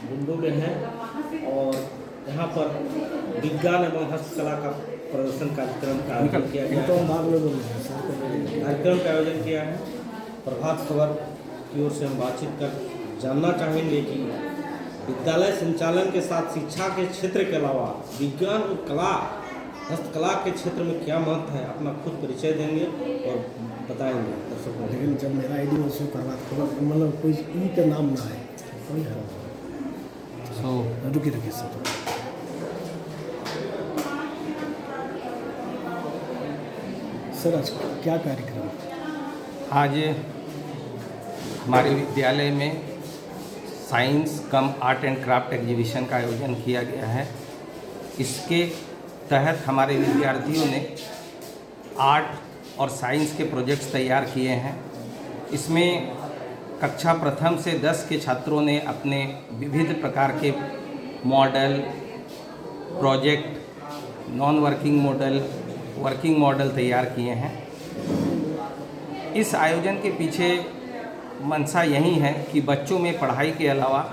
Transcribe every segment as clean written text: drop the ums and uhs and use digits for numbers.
बुंडू में हैं और यहाँ पर विज्ञान एवं हस्तकला का प्रदर्शन कार्यक्रम का आयोजन किया गया है। प्रभात खबर की ओर से हम बातचीत कर जानना चाहेंगे कि विद्यालय संचालन के साथ शिक्षा के क्षेत्र के अलावा विज्ञान और कला हस्तकला के क्षेत्र में क्या महत्व है, अपना खुद परिचय देंगे और बताएंगे दर्शकों। लेकिन जब मेरा आई डी उसमें प्रभात खबर मतलब कोई ई का नाम ना है कोई है रुकी सर। सर आज क्या कार्यक्रम? आज हमारे विद्यालय में science come art and craft exhibition का आयोजन किया गया है। इसके तहत हमारे विद्यार्थियों ने आर्ट और साइंस के प्रोजेक्ट्स तैयार किए हैं। इसमें कक्षा प्रथम से 10 के छात्रों ने अपने विविध प्रकार के model, project, non working model, working model तैयार किए हैं। इस आयोजन के पीछे मंशा यही है कि बच्चों में पढ़ाई के अलावा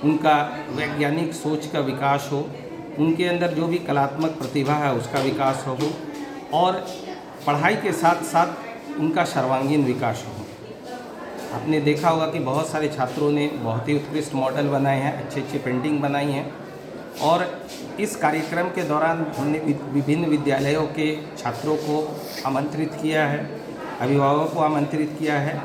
उनका वैज्ञानिक सोच का विकास हो, उनके अंदर जो भी कलात्मक प्रतिभा है उसका विकास हो और पढ़ाई के साथ साथ उनका सर्वांगीण विकास हो। आपने देखा होगा कि बहुत सारे छात्रों ने बहुत ही उत्कृष्ट मॉडल बनाए हैं, अच्छी अच्छी पेंटिंग बनाई हैं और इस कार्यक्रम के दौरान हमने विभिन्न विद्यालयों के छात्रों को आमंत्रित किया है, अभिभावकों को आमंत्रित किया है।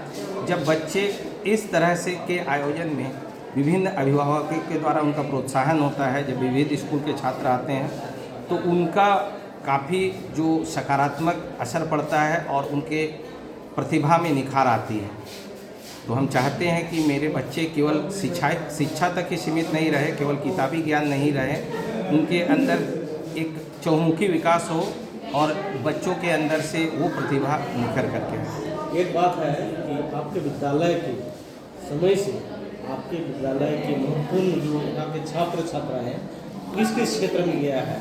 जब बच्चे इस तरह से के आयोजन में विभिन्न अभिभावकों के द्वारा उनका प्रोत्साहन होता है, जब विविध स्कूल के छात्र आते हैं तो उनका काफ़ी जो सकारात्मक असर पड़ता है और उनके प्रतिभा में निखार आती है। तो हम चाहते हैं कि मेरे बच्चे केवल शिक्षा तक ही सीमित नहीं रहे, केवल किताबी ज्ञान नहीं रहे, उनके अंदर एक चहुमुखी विकास हो और बच्चों के अंदर से वो प्रतिभा निखर करके आए। एक बात है कि आपके विद्यालय के समय से आपके विद्यालय के महत्वपूर्ण जो यहाँ के छात्र छात्रा हैं किस किस क्षेत्र में गया है,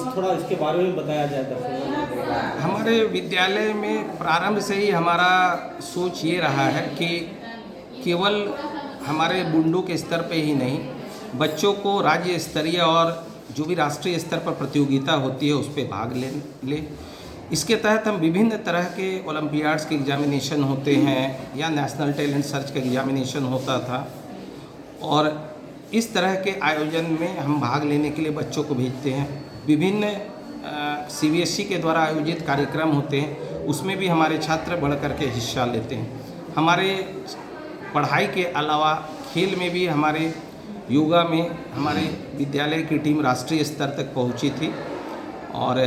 थोड़ा इसके बारे में बताया जाए दर्शकों। हमारे विद्यालय में प्रारंभ से ही हमारा सोच ये रहा है कि केवल हमारे बुंडू के स्तर पे ही नहीं, बच्चों को राज्य स्तरीय और जो भी राष्ट्रीय स्तर पर प्रतियोगिता होती है उस पर भाग ले। इसके तहत हम विभिन्न तरह के ओलंपियाड्स के एग्जामिनेशन होते हैं या नेशनल टैलेंट सर्च का एग्जामिनेशन होता था और इस तरह के आयोजन में हम भाग लेने के लिए बच्चों को भेजते हैं। विभिन्न CBSE के द्वारा आयोजित कार्यक्रम होते हैं, उसमें भी हमारे छात्र बढ़ कर के हिस्सा लेते हैं। हमारे पढ़ाई के अलावा खेल में भी हमारे योगा में हमारे विद्यालय की टीम राष्ट्रीय स्तर तक पहुंची थी और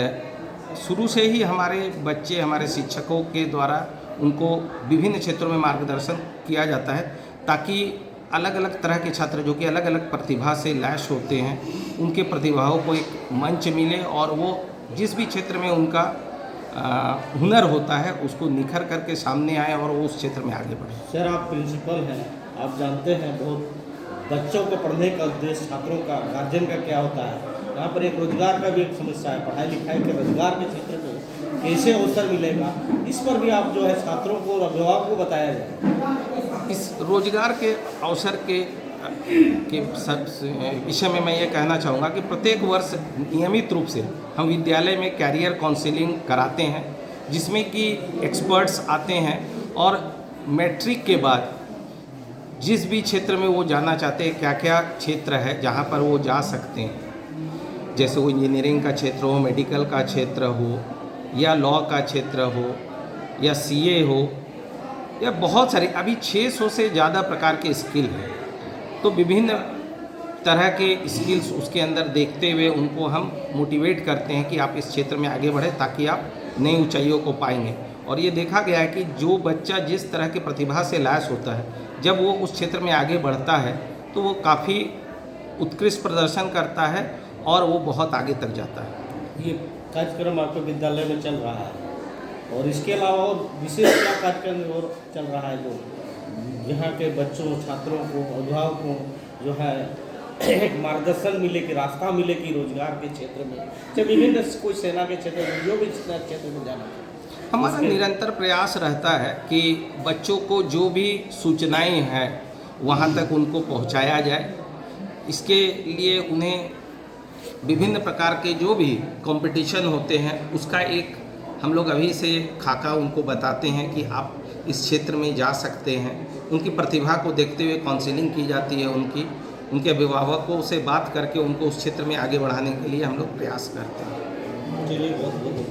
शुरू से ही हमारे बच्चे हमारे शिक्षकों के द्वारा उनको विभिन्न क्षेत्रों में मार्गदर्शन किया जाता है ताकि अलग अलग तरह के छात्र जो कि अलग अलग प्रतिभा से लैस होते हैं उनके प्रतिभाओं को एक मंच मिले और वो जिस भी क्षेत्र में उनका हुनर होता है उसको निखर करके सामने आए और वो उस क्षेत्र में आगे बढ़े। सर आप प्रिंसिपल हैं, आप जानते हैं बहुत बच्चों को पढ़ने का उद्देश्य छात्रों का गार्जियन का क्या होता है। यहाँ पर एक रोजगार का भी एक समस्या है, पढ़ाई लिखाई के रोजगार के क्षेत्र में कैसे अवसर मिलेगा, इस पर भी आप जो है छात्रों को और अभिभावकों को बताया जाए। इस रोजगार के अवसर के विषय में मैं ये कहना चाहूँगा कि प्रत्येक वर्ष नियमित रूप से हम विद्यालय में कैरियर काउंसलिंग कराते हैं जिसमें कि एक्सपर्ट्स आते हैं और मैट्रिक के बाद जिस भी क्षेत्र में वो जाना चाहते हैं, क्या क्या क्षेत्र है जहाँ पर वो जा सकते हैं, जैसे वो इंजीनियरिंग का क्षेत्र हो, मेडिकल का क्षेत्र हो या लॉ का क्षेत्र हो या CA हो या बहुत सारे अभी 600 से ज़्यादा प्रकार के स्किल हैं। तो विभिन्न तरह के स्किल्स उसके अंदर देखते हुए उनको हम मोटिवेट करते हैं कि आप इस क्षेत्र में आगे बढ़ें ताकि आप नई ऊंचाइयों को पाएंगे। और ये देखा गया है कि जो बच्चा जिस तरह की प्रतिभा से लैस होता है जब वो उस क्षेत्र में आगे बढ़ता है तो वो काफ़ी उत्कृष्ट प्रदर्शन करता है और वो बहुत आगे तक जाता है। ये कार्यक्रम आपके विद्यालय में चल रहा है और इसके अलावा और विशेष क्या कार्यक्रम और चल रहा है जो यहाँ के बच्चों छात्रों को अभिभावकों को जो है एक मार्गदर्शन मिले कि रास्ता मिले कि रोजगार के क्षेत्र में चाहे विभिन्न कोई सेना के क्षेत्र में जो भी क्षेत्र में जाना हमारा निरंतर प्रयास रहता है कि बच्चों को जो भी सूचनाएं हैं वहाँ तक उनको पहुँचाया जाए। इसके लिए उन्हें विभिन्न प्रकार के जो भी कंपटीशन होते हैं उसका एक हम लोग अभी से खाका उनको बताते हैं कि आप इस क्षेत्र में जा सकते हैं। उनकी प्रतिभा को देखते हुए काउंसलिंग की जाती है, उनके अभिभावकों से बात करके उनको उस क्षेत्र में आगे बढ़ाने के लिए हम लोग प्रयास करते हैं। चलिए बहुत बहुत